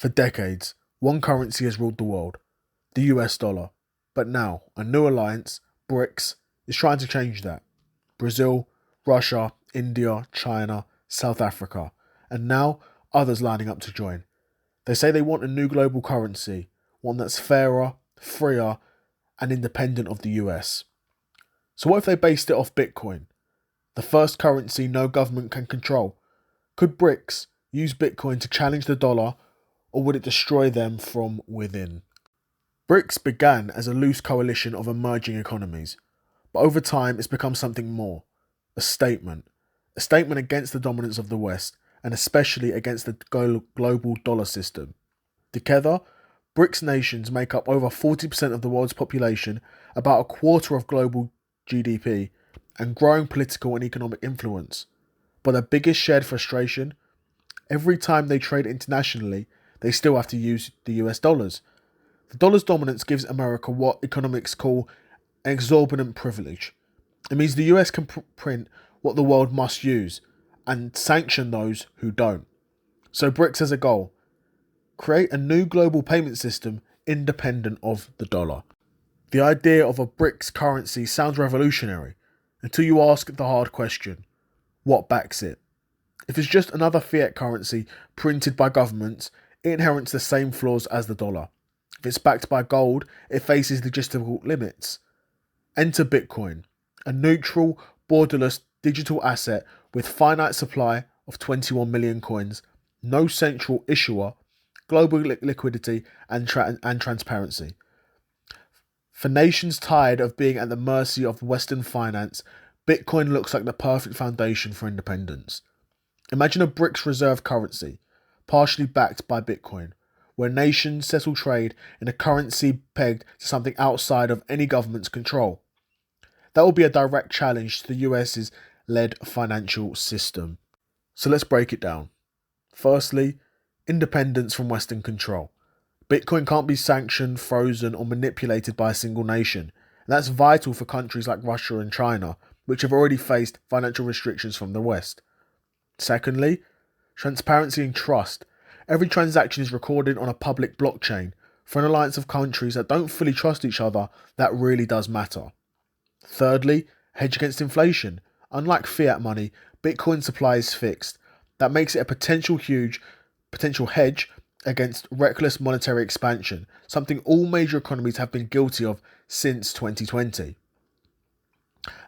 For decades, one currency has ruled the world, the US dollar. But now, a new alliance, BRICS, is trying to change that. Brazil, Russia, India, China, South Africa, and now others lining up to join. They say they want a new global currency, one that's fairer, freer, and independent of the US. So what if they based it off Bitcoin, the first currency no government can control? Could BRICS use Bitcoin to challenge the dollar, or would it destroy them from within? BRICS began as a loose coalition of emerging economies, but over time it's become something more, a statement against the dominance of the West, and especially against the global dollar system. Together, BRICS nations make up over 40% of the world's population, about a quarter of global GDP, and growing political and economic influence. But their biggest shared frustration? Every time they trade internationally, they still have to use the US dollars. The dollar's dominance gives America what economics call an exorbitant privilege. It means the US can print what the world must use and sanction those who don't. So BRICS has a goal: create a new global payment system independent of the dollar. The idea of a BRICS currency sounds revolutionary until you ask the hard question: what backs it? If it's just another fiat currency printed by governments, it inherits the same flaws as the dollar. If it's backed by gold, it faces logistical limits. Enter Bitcoin, a neutral, borderless digital asset with finite supply of 21 million coins, no central issuer, global liquidity and transparency. For nations tired of being at the mercy of Western finance, Bitcoin looks like the perfect foundation for independence. Imagine a BRICS reserve currency, partially backed by Bitcoin, where nations settle trade in a currency pegged to something outside of any government's control. That will be a direct challenge to the US's led financial system. So let's break it down. Firstly, independence from Western control. Bitcoin can't be sanctioned, frozen, or manipulated by a single nation. And that's vital for countries like Russia and China, which have already faced financial restrictions from the West. Secondly, transparency and trust. Every transaction is recorded on a public blockchain. For an alliance of countries that don't fully trust each other, that really does matter. Thirdly, hedge against inflation. Unlike fiat money, Bitcoin supply is fixed. That makes it a potential hedge against reckless monetary expansion, something all major economies have been guilty of since 2020.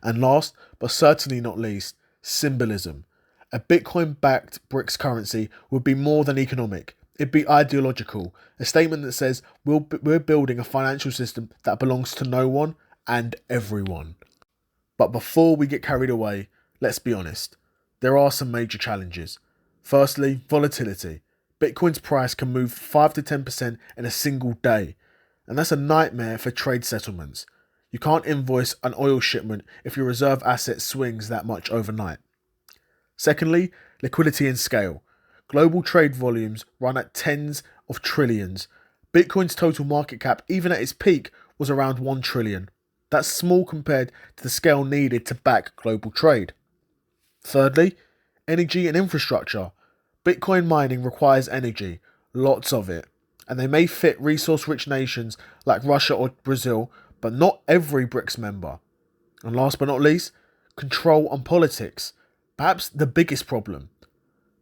And last, but certainly not least, symbolism. A Bitcoin-backed BRICS currency would be more than economic. It'd be ideological, a statement that says we're building a financial system that belongs to no one and everyone. But before we get carried away, let's be honest. There are some major challenges. Firstly, volatility. Bitcoin's price can move 5 to 10% in a single day, and that's a nightmare for trade settlements. You can't invoice an oil shipment if your reserve asset swings that much overnight. Secondly, liquidity and scale. Global trade volumes run at tens of trillions. Bitcoin's total market cap, even at its peak, was around 1 trillion. That's small compared to the scale needed to back global trade. Thirdly, energy and infrastructure. Bitcoin mining requires energy, lots of it, and they may fit resource-rich nations like Russia or Brazil, but not every BRICS member. And last but not least, control on politics. Perhaps the biggest problem.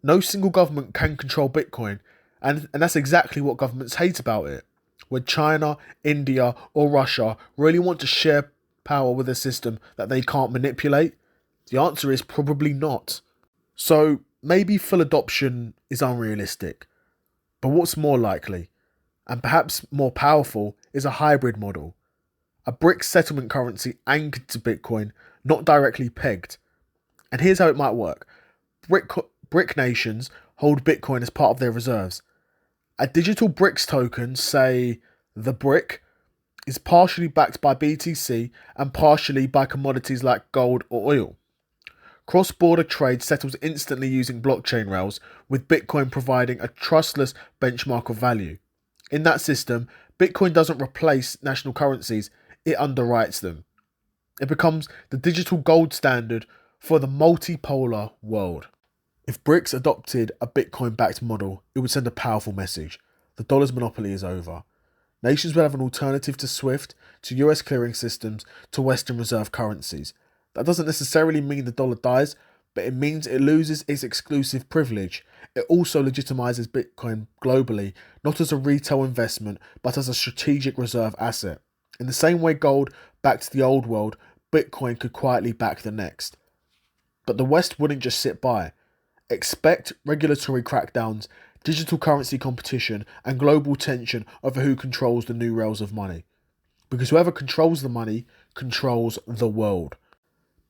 No single government can control Bitcoin, and that's exactly what governments hate about it. Would China, India, or Russia really want to share power with a system that they can't manipulate? The answer is probably not. So maybe full adoption is unrealistic. But what's more likely, and perhaps more powerful, is a hybrid model. A BRICS settlement currency anchored to Bitcoin, not directly pegged. And here's how it might work. BRIC nations hold Bitcoin as part of their reserves. A digital BRICS token, say the BRIC, is partially backed by BTC and partially by commodities like gold or oil. Cross-border trade settles instantly using blockchain rails, with Bitcoin providing a trustless benchmark of value. In that system, Bitcoin doesn't replace national currencies, it underwrites them. It becomes the digital gold standard for the multipolar world. If BRICS adopted a Bitcoin-backed model, it would send a powerful message. the dollar's monopoly is over. Nations will have an alternative to SWIFT, to US clearing systems, to Western reserve currencies. That doesn't necessarily mean the dollar dies, but it means it loses its exclusive privilege. It also legitimizes Bitcoin globally, not as a retail investment, but as a strategic reserve asset. In the same way gold backed the old world, Bitcoin could quietly back the next. But the West wouldn't just sit by. Expect regulatory crackdowns, digital currency competition, and global tension over who controls the new rails of money. Because whoever controls the money controls the world.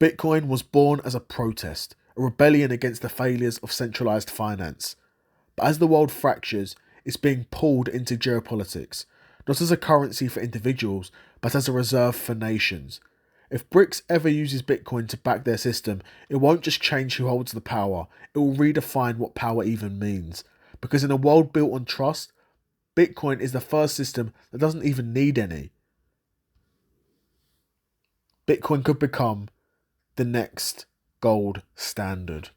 Bitcoin was born as a protest, a rebellion against the failures of centralized finance. But as the world fractures, it's being pulled into geopolitics, not as a currency for individuals, but as a reserve for nations. If BRICS ever uses Bitcoin to back their system, it won't just change who holds the power, it will redefine what power even means. Because in a world built on trust, Bitcoin is the first system that doesn't even need any. Bitcoin could become the next gold standard.